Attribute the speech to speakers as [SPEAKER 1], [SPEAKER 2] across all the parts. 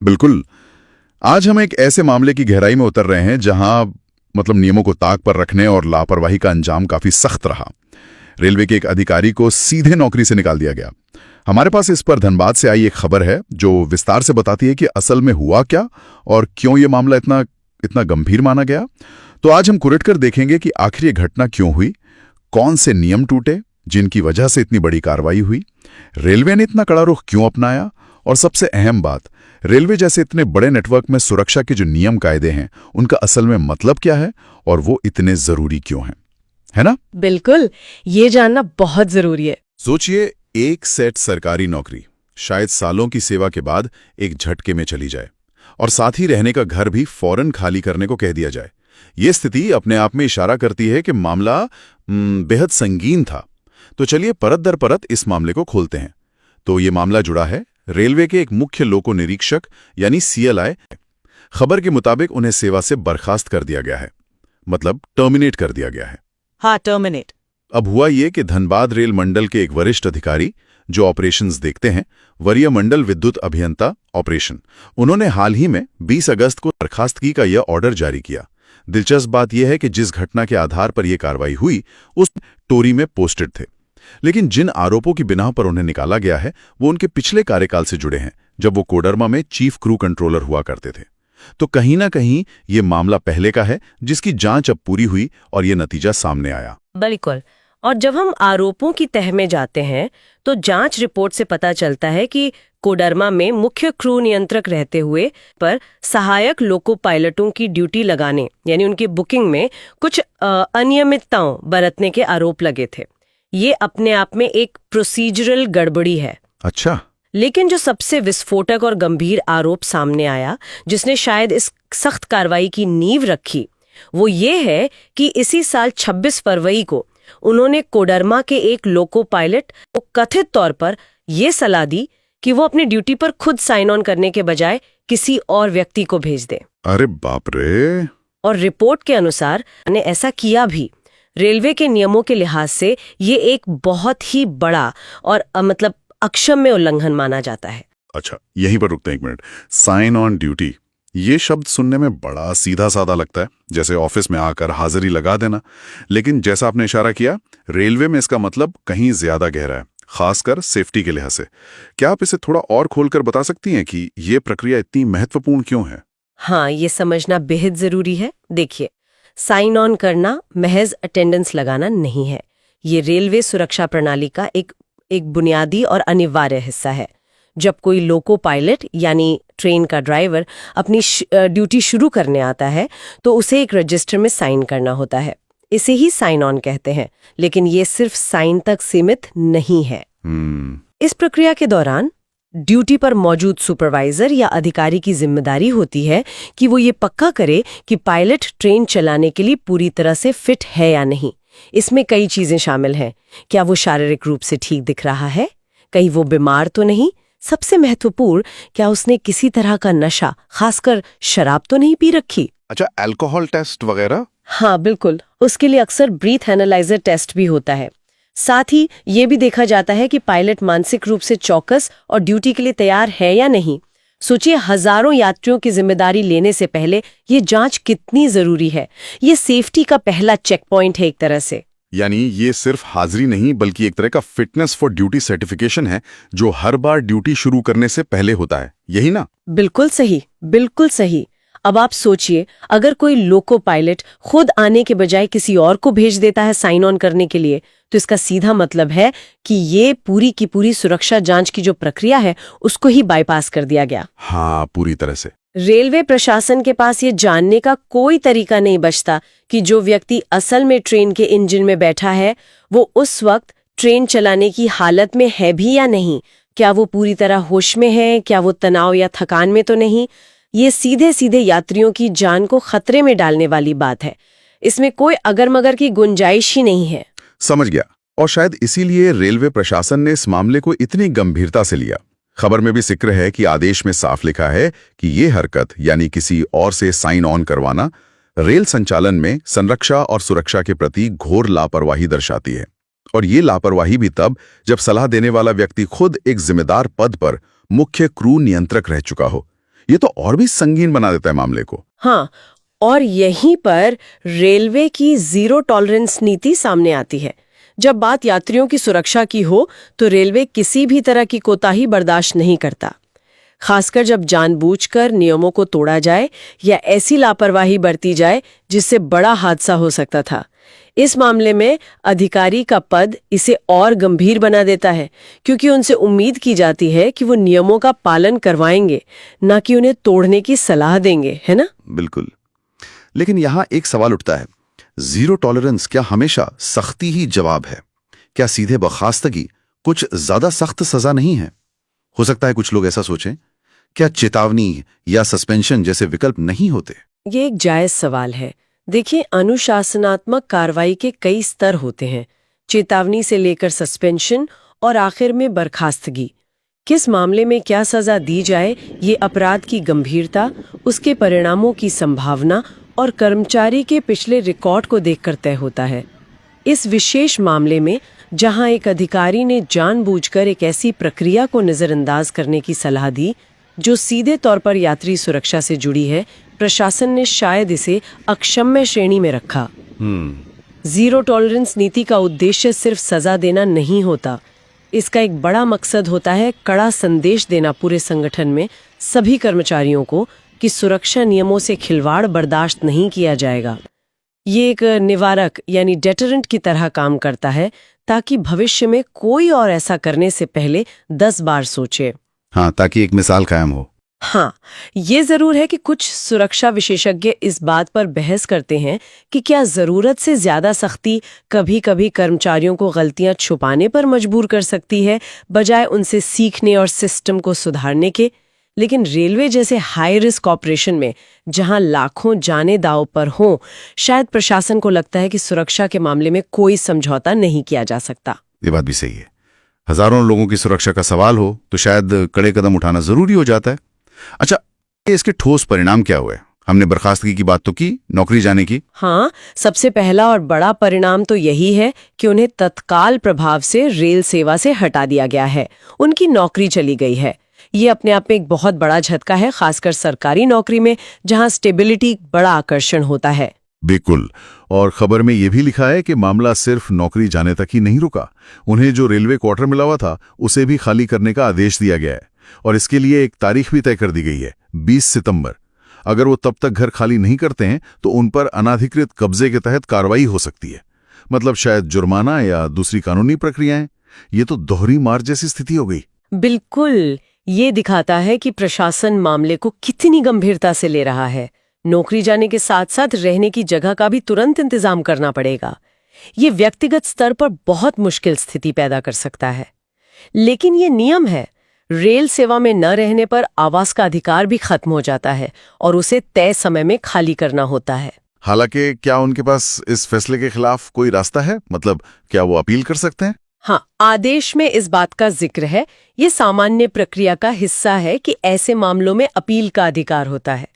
[SPEAKER 1] बिल्कुल। आज हम एक ऐसे मामले की गहराई में उतर रहे हैं जहां नियमों को ताक पर रखने और लापरवाही का अंजाम काफी सख्त रहा। रेलवे के एक अधिकारी को सीधे नौकरी से निकाल दिया गया। हमारे पास इस पर धनबाद से आई एक खबर है जो विस्तार से बताती है कि असल में हुआ क्या और क्यों ये मामला इतना इतना गंभीर माना गया। तो आज हम कुरेद कर देखेंगे कि आखिर ये घटना क्यों हुई, कौन से नियम टूटे जिनकी वजह से इतनी बड़ी कार्रवाई हुई, रेलवे ने इतना कड़ा रुख क्यों अपनाया, और सबसे अहम बात, रेलवे जैसे इतने बड़े नेटवर्क में सुरक्षा के जो नियम कायदे हैं उनका असल में मतलब क्या है और वो इतने जरूरी क्यों हैं, है ना?
[SPEAKER 2] बिल्कुल, ये जानना बहुत जरूरी है।
[SPEAKER 1] सोचिए, एक सेट सरकारी नौकरी शायद सालों की सेवा के बाद एक झटके में चली जाए और साथ ही रहने का घर भी फौरन खाली करने को कह दिया जाए। ये स्थिति अपने आप में इशारा करती है कि मामला बेहद संगीन था। तो चलिए परत दर परत इस मामले को खोलते हैं। तो ये मामला जुड़ा है रेलवे के एक मुख्य लोको निरीक्षक यानी CLI। खबर के मुताबिक उन्हें सेवा से बर्खास्त कर दिया गया है, मतलब टर्मिनेट कर दिया गया है।
[SPEAKER 2] हाँ, टर्मिनेट।
[SPEAKER 1] अब हुआ ये कि धनबाद रेल मंडल के एक वरिष्ठ अधिकारी जो ऑपरेशंस देखते हैं, वरीय मंडल विद्युत अभियंता ऑपरेशन, उन्होंने हाल ही में 20 अगस्त को बर्खास्तगी का यह ऑर्डर जारी किया। दिलचस्प बात यह है कि जिस घटना के आधार पर यह कार्रवाई हुई उस टोरी में पोस्टेड थे, लेकिन जिन आरोपों की बिना पर उन्हें निकाला गया है वो उनके पिछले कार्यकाल से जुड़े हैं, जब वो कोडरमा में चीफ क्रू कंट्रोलर हुआ करते थे। तो कहीं ना कहीं ये मामला पहले का है जिसकी जांच अब पूरी हुई और ये नतीजा सामने आया।
[SPEAKER 2] बिल्कुल। और जब हम आरोपों की तह में जाते हैं तो जांच रिपोर्ट से पता चलता है कि कोडरमा में मुख्य क्रू नियंत्रक रहते हुए पर सहायक लोको पायलटों की ड्यूटी लगाने यानी उनकी बुकिंग में कुछ अनियमितताओं बरतने के आरोप लगे थे। ये अपने आप में एक प्रोसीजरल गड़बड़ी है।
[SPEAKER 1] अच्छा।
[SPEAKER 2] लेकिन जो सबसे विस्फोटक और गंभीर आरोप सामने आया, जिसने शायद इस सख्त कार्रवाई की नींव रखी, वो ये है कि इसी साल 26 फरवरी को उन्होंने कोडरमा के एक लोको पायलट को कथित तौर पर ये सलाह दी कि वो अपनी ड्यूटी पर खुद साइन ऑन करने के बजाय किसी और व्यक्ति को भेज दे।
[SPEAKER 1] अरे बाप रे!
[SPEAKER 2] और रिपोर्ट के अनुसार ने ऐसा किया भी। रेलवे के नियमों के लिहाज से ये एक बहुत ही बड़ा और अक्षम्य उल्लंघन माना जाता है।
[SPEAKER 1] अच्छा, यहीं पर रुकते हैं एक मिनट। साइन ऑन ड्यूटी, ये शब्द सुनने में बड़ा सीधा साधा लगता है, जैसे ऑफिस में आकर हाजिरी लगा देना। लेकिन जैसा आपने इशारा किया, रेलवे में इसका मतलब कहीं ज्यादा गहरा है, खासकर सेफ्टी के लिहाज से। क्या आप इसे थोड़ा और खोलकर बता सकती हैं कि ये प्रक्रिया इतनी महत्वपूर्ण क्यों है?
[SPEAKER 2] हाँ, ये समझना बेहद जरूरी है। देखिए, साइन ऑन करना महज अटेंडेंस लगाना नहीं है। ये रेलवे सुरक्षा प्रणाली का एक बुनियादी और अनिवार्य हिस्सा है। जब कोई लोको पायलट यानी ट्रेन का ड्राइवर अपनी ड्यूटी शुरू करने आता है तो उसे एक रजिस्टर में साइन करना होता है। इसे ही साइन ऑन कहते हैं। लेकिन ये सिर्फ साइन तक सीमित नहीं है। इस प्रक्रिया के दौरान ड्यूटी पर मौजूद सुपरवाइजर या अधिकारी की जिम्मेदारी होती है कि वो ये पक्का करे कि पायलट ट्रेन चलाने के लिए पूरी तरह से फिट है या नहीं। इसमें कई चीजें शामिल हैं। क्या वो शारीरिक रूप से ठीक दिख रहा है? कहीं वो बीमार तो नहीं? सबसे महत्वपूर्ण, क्या उसने किसी तरह का नशा, खासकर शराब तो नहीं पी रखी?
[SPEAKER 1] अच्छा, अल्कोहल टेस्ट वगैरह?
[SPEAKER 2] हाँ बिल्कुल, उसके लिए अक्सर ब्रीथ एनालाइजर टेस्ट भी होता है। साथ ही ये भी देखा जाता है कि पायलट मानसिक रूप से चौकस और ड्यूटी के लिए तैयार है या नहीं। सोचिए, हजारों यात्रियों की जिम्मेदारी लेने से पहले ये जांच कितनी जरूरी है। ये सेफ्टी का पहला चेक पॉइंट है एक तरह से।
[SPEAKER 1] यानी ये सिर्फ हाजिरी नहीं बल्कि एक तरह का फिटनेस फॉर ड्यूटी सर्टिफिकेशन है जो हर बार ड्यूटी शुरू करने से पहले होता है, यही ना?
[SPEAKER 2] बिल्कुल सही, बिल्कुल सही। अब आप सोचिए, अगर कोई लोको पायलट खुद आने के बजाय किसी और को भेज देता है साइन ऑन करने के लिए, तो इसका सीधा मतलब है कि ये पूरी की पूरी सुरक्षा जांच की जो प्रक्रिया है उसको ही बाईपास कर दिया गया।
[SPEAKER 1] हाँ, पूरी तरह से।
[SPEAKER 2] रेलवे प्रशासन के पास ये जानने का कोई तरीका नहीं बचता कि जो व्यक्ति असल में ट्रेन के इंजन में बैठा है वो उस वक्त ट्रेन चलाने की हालत में है भी या नहीं। क्या वो पूरी तरह होश में है? क्या वो तनाव या थकान में तो नहीं? ये सीधे सीधे यात्रियों की जान को खतरे में डालने वाली बात है। इसमें कोई अगर मगर की गुंजाइश ही नहीं है।
[SPEAKER 1] समझ गया। और शायद इसीलिए रेलवे प्रशासन ने इस मामले को इतनी गंभीरता से लिया। खबर में भी जिक्र है कि आदेश में साफ लिखा है कि ये हरकत यानी किसी और से साइन ऑन करवाना रेल संचालन में संरक्षा और सुरक्षा के प्रति घोर लापरवाही दर्शाती है। और ये लापरवाही भी तब जब सलाह देने वाला व्यक्ति खुद एक जिम्मेदार पद पर मुख्य क्रू नियंत्रक रह चुका हो। ये तो और भी संगीन बना देता है मामले को।
[SPEAKER 2] हाँ, और यहीं पर रेलवे की जीरो टॉलरेंस नीति सामने आती है। जब बात यात्रियों की सुरक्षा की हो तो रेलवे किसी भी तरह की कोताही बर्दाश्त नहीं करता, खासकर जब जानबूझकर नियमों को तोड़ा जाए या ऐसी लापरवाही बरती जाए जिससे बड़ा हादसा हो सकता था। इस मामले में अधिकारी का पद इसे और गंभीर बना देता है, क्योंकि उनसे उम्मीद की जाती है कि वो नियमों का पालन करवाएंगे, न कि उन्हें तोड़ने की सलाह देंगे, है ना?
[SPEAKER 3] बिल्कुल। लेकिन यहाँ एक सवाल उठता है, जीरो टॉलरेंस क्या हमेशा सख्ती ही जवाब है? क्या सीधे बर्खास्तगी कुछ ज्यादा सख्त सजा नहीं है? हो सकता है कुछ लोग ऐसा सोचें। क्या चेतावनी या सस्पेंशन जैसे विकल्प नहीं होते?
[SPEAKER 2] ये एक जायज सवाल है। देखिए, अनुशासनात्मक कार्रवाई के कई स्तर होते हैं, चेतावनी से लेकर सस्पेंशन और आखिर में बर्खास्तगी। किस मामले में क्या सजा दी जाए, ये अपराध की गंभीरता, उसके परिणामों की संभावना और कर्मचारी के पिछले रिकॉर्ड को देखकर तय होता है। इस विशेष मामले में जहां एक अधिकारी ने जानबूझकर एक ऐसी प्रक्रिया को नजरअंदाज करने की सलाह दी जो सीधे तौर पर यात्री सुरक्षा से जुड़ी है, प्रशासन ने शायद इसे अक्षम्य श्रेणी में रखा। जीरो टॉलरेंस नीति का उद्देश्य सिर्फ सजा देना नहीं होता, इसका एक बड़ा मकसद होता है कड़ा संदेश देना पूरे संगठन में सभी कर्मचारियों को कि सुरक्षा नियमों से खिलवाड़ बर्दाश्त नहीं किया जाएगा। ये एक निवारक यानी डेटरेंट की तरह काम करता है, ताकि भविष्य में कोई और ऐसा करने से पहले 10 बार सोचे।
[SPEAKER 3] हाँ, ताकि एक मिसाल कायम हो।
[SPEAKER 2] हाँ, ये जरूर है कि कुछ सुरक्षा विशेषज्ञ इस बात पर बहस करते हैं कि क्या जरूरत से ज्यादा सख्ती कभी-कभी कर्मचारियों को गलतियां छुपाने पर मजबूर कर सकती है, बजाय उनसे सीखने और सिस्टम को सुधारने के। लेकिन रेलवे जैसे हाई रिस्क ऑपरेशन में, जहां लाखों जाने दांव पर हों, शायद प्रशासन को लगता है कि सुरक्षा के मामले में कोई समझौता नहीं किया जा सकता।
[SPEAKER 3] ये बात भी सही है। हजारों लोगों की सुरक्षा का सवाल हो तो शायद कड़े कदम उठाना जरूरी हो जाता है। अच्छा, इसके ठोस परिणाम क्या हुए? हमने बर्खास्तगी की बात तो की, नौकरी जाने की।
[SPEAKER 2] हाँ, सबसे पहला और बड़ा परिणाम तो यही है कि उन्हें तत्काल प्रभाव से रेल सेवा से हटा दिया गया है। उनकी नौकरी चली गई है। ये अपने आप में एक बहुत बड़ा झटका है, खासकर सरकारी नौकरी में जहां स्टेबिलिटी बड़ा आकर्षण होता है।
[SPEAKER 1] बिल्कुल। और खबर में यह भी लिखा है कि मामला सिर्फ नौकरी जाने तक ही नहीं रुका। उन्हें जो रेलवे क्वार्टर मिला हुआ था उसे भी खाली करने का आदेश दिया गया है, और इसके लिए एक तारीख भी तय कर दी गई है, 20 सितंबर। अगर वो तब तक घर खाली नहीं करते हैं तो उन पर अनाधिकृत कब्जे के तहत कार्रवाई हो सकती है, मतलब शायद जुर्माना या दूसरी कानूनी प्रक्रियाएं। ये तो दोहरी मार जैसी स्थिति हो गई।
[SPEAKER 2] बिल्कुल, ये दिखाता है कि प्रशासन मामले को कितनी गंभीरता से ले रहा है। नौकरी जाने के साथ साथ रहने की जगह का भी तुरंत इंतजाम करना पड़ेगा। ये व्यक्तिगत स्तर पर बहुत मुश्किल स्थिति पैदा कर सकता है। लेकिन ये नियम है, रेल सेवा में न रहने पर आवास का अधिकार भी खत्म हो जाता है और उसे तय समय में खाली करना होता है।
[SPEAKER 1] हालांकि क्या उनके पास इस फैसले के खिलाफ कोई रास्ता है? मतलब क्या वो अपील कर सकते हैं?
[SPEAKER 2] हाँ, आदेश में इस बात का जिक्र है। ये सामान्य प्रक्रिया का हिस्सा है कि ऐसे मामलों में अपील का अधिकार होता है।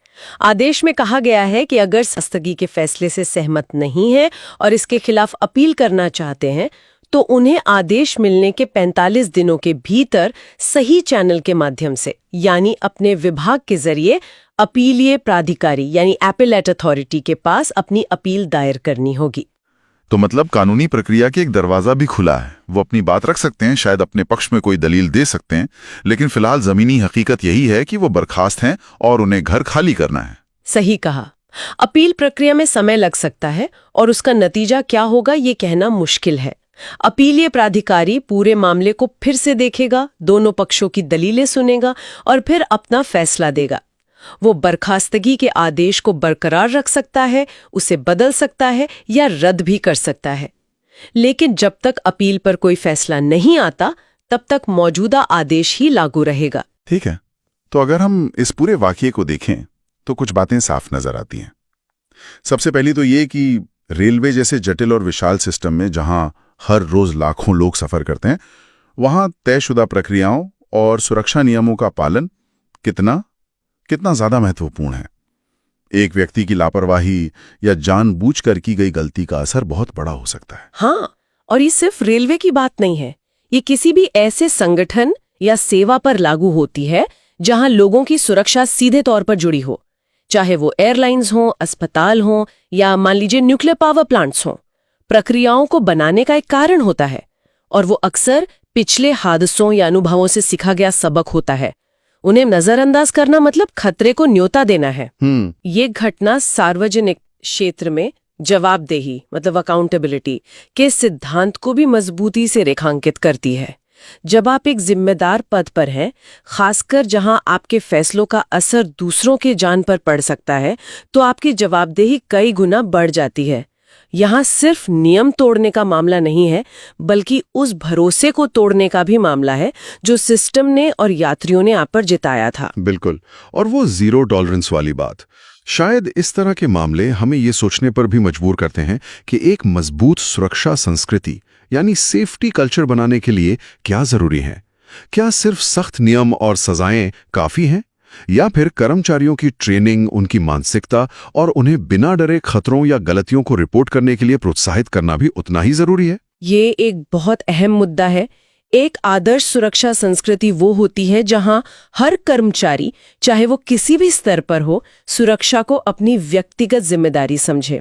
[SPEAKER 2] आदेश में कहा गया है कि अगर संस्थगी के फैसले से सहमत नहीं है और इसके खिलाफ अपील करना चाहते हैं तो उन्हें आदेश मिलने के 45 दिनों के भीतर सही चैनल के माध्यम से, यानी अपने विभाग के जरिए अपीलीय प्राधिकारी यानी एपेलेट अथॉरिटी के पास अपनी अपील दायर करनी होगी।
[SPEAKER 1] तो मतलब कानूनी प्रक्रिया के एक दरवाजा भी खुला है। वो अपनी बात रख सकते हैं, शायद अपने पक्ष में कोई दलील दे सकते हैं, लेकिन फिलहाल जमीनी हकीकत यही है कि वो बर्खास्त हैं और उन्हें घर खाली करना है।
[SPEAKER 2] सही कहा। अपील प्रक्रिया में समय लग सकता है और उसका नतीजा क्या होगा ये कहना मुश्किल है। अपीलीय प्राधिकारी पूरे मामले को फिर से देखेगा, दोनों पक्षों की दलीलें सुनेगा और फिर अपना फैसला देगा। वो बर्खास्तगी के आदेश को बरकरार रख सकता है, उसे बदल सकता है या रद्द भी कर सकता है। लेकिन जब तक अपील पर कोई फैसला नहीं आता तब तक मौजूदा आदेश ही लागू रहेगा।
[SPEAKER 1] ठीक है, तो अगर हम इस पूरे वाकये को देखें तो कुछ बातें साफ नजर आती हैं। सबसे पहली तो ये कि रेलवे जैसे जटिल और विशाल सिस्टम में जहां हर रोज लाखों लोग सफर करते हैं, वहां तयशुदा प्रक्रियाओं और सुरक्षा नियमों का पालन कितना ज्यादा महत्वपूर्ण है। एक व्यक्ति की लापरवाही या जानबूझकर की गई गलती का असर बहुत बड़ा हो सकता है।
[SPEAKER 2] हाँ, और ये सिर्फ रेलवे की बात नहीं है, ये किसी भी ऐसे संगठन या सेवा पर लागू होती है जहां लोगों की सुरक्षा सीधे तौर पर जुड़ी हो, चाहे वो एयरलाइंस हों, अस्पताल हों या मान लीजिए न्यूक्लियर पावर प्लांट्स हों। प्रक्रियाओं को बनाने का एक कारण होता है और वो अक्सर पिछले हादसों या अनुभवों से सीखा गया सबक होता है। उन्हें नजरअंदाज करना मतलब खतरे को न्योता देना है। ये घटना सार्वजनिक क्षेत्र में जवाबदेही मतलब अकाउंटेबिलिटी के सिद्धांत को भी मजबूती से रेखांकित करती है। जब आप एक जिम्मेदार पद पर हैं, खासकर जहां आपके फैसलों का असर दूसरों के जान पर पड़ सकता है, तो आपकी जवाबदेही कई गुना बढ़ जाती है। यहाँ सिर्फ नियम तोड़ने का मामला नहीं है, बल्कि उस भरोसे को तोड़ने का भी मामला है जो सिस्टम ने और यात्रियों ने आप पर जिताया था।
[SPEAKER 3] बिल्कुल। और वो जीरो टॉलरेंस वाली बात, शायद इस तरह के मामले हमें ये सोचने पर भी मजबूर करते हैं कि एक मजबूत सुरक्षा संस्कृति यानी सेफ्टी कल्चर बनाने के लिए क्या जरूरी है। क्या सिर्फ सख्त नियम और सजाएं काफी हैं, या फिर कर्मचारियों की ट्रेनिंग, उनकी मानसिकता और उन्हें बिना डरे खतरों या गलतियों को रिपोर्ट करने के लिए प्रोत्साहित करना भी उतना ही जरूरी है?
[SPEAKER 2] ये एक बहुत अहम मुद्दा है। एक आदर्श सुरक्षा संस्कृति वो होती है जहां हर कर्मचारी, चाहे वो किसी भी स्तर पर हो, सुरक्षा को अपनी व्यक्तिगत जिम्मेदारी समझे।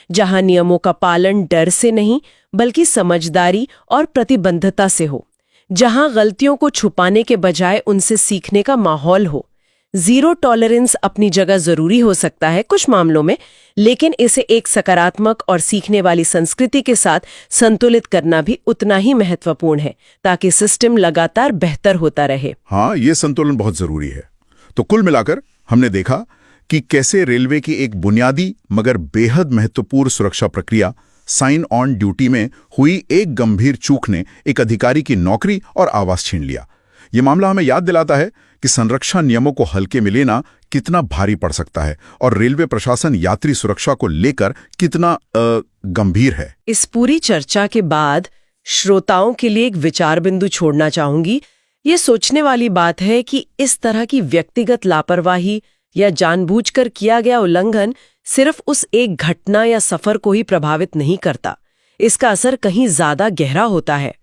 [SPEAKER 2] जहां नियमों का पालन डर से नहीं बल्कि समझदारी और प्रतिबद्धता से हो। जहां गलतियों को छुपाने के बजाय उनसे सीखने का माहौल हो। जीरो टॉलरेंस अपनी जगह जरूरी हो सकता है कुछ मामलों में, लेकिन इसे एक सकारात्मक और सीखने वाली संस्कृति के साथ संतुलित करना भी उतना ही महत्वपूर्ण है, ताकि सिस्टम लगातार बेहतर होता रहे।
[SPEAKER 1] हाँ, ये संतुलन बहुत जरूरी है। तो कुल मिलाकर हमने देखा कि कैसे रेलवे की एक बुनियादी मगर बेहद महत्वपूर्ण सुरक्षा प्रक्रिया साइन ऑन ड्यूटी में हुई एक गंभीर चूक ने एक अधिकारी की नौकरी और आवास छीन लिया। ये मामला हमें याद दिलाता है कि संरक्षण नियमों को हल्के में लेना कितना भारी पड़ सकता है और रेलवे प्रशासन यात्री सुरक्षा को लेकर कितना गंभीर है।
[SPEAKER 2] इस पूरी चर्चा के बाद श्रोताओं के लिए एक विचार बिंदु छोड़ना चाहूंगी। ये सोचने वाली बात है कि इस तरह की व्यक्तिगत लापरवाही या जानबूझकर किया गया उल्लंघन सिर्फ उस एक घटना या सफर को ही प्रभावित नहीं करता। इसका असर कहीं ज्यादा गहरा होता है।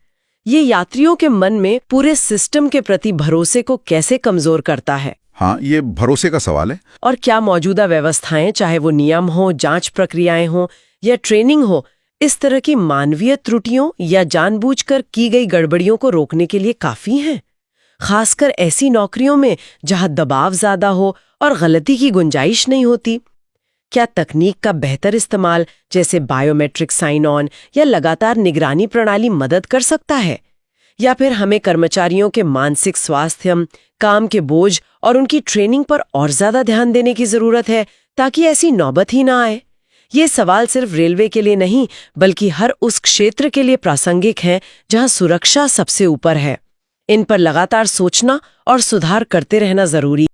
[SPEAKER 2] ये यात्रियों के मन में पूरे सिस्टम के प्रति भरोसे को कैसे कमजोर करता है।
[SPEAKER 1] हाँ, ये भरोसे का सवाल है।
[SPEAKER 2] और क्या मौजूदा व्यवस्थाएं, चाहे वो नियम हो, जांच प्रक्रियाएं हो या ट्रेनिंग हो, इस तरह की मानवीय त्रुटियों या जानबूझकर की गई गड़बड़ियों को रोकने के लिए काफी हैं? खासकर ऐसी नौकरियों में जहां दबाव ज्यादा हो और गलती की गुंजाइश नहीं होती। क्या तकनीक का बेहतर इस्तेमाल जैसे बायोमेट्रिक साइन ऑन या लगातार निगरानी प्रणाली मदद कर सकता है? या फिर हमें कर्मचारियों के मानसिक स्वास्थ्य, काम के बोझ और उनकी ट्रेनिंग पर और ज्यादा ध्यान देने की जरूरत है ताकि ऐसी नौबत ही ना आए? ये सवाल सिर्फ रेलवे के लिए नहीं बल्कि हर उस क्षेत्र के लिए प्रासंगिक है जहां सुरक्षा सबसे ऊपर है। इन पर लगातार सोचना और सुधार करते रहना जरूरी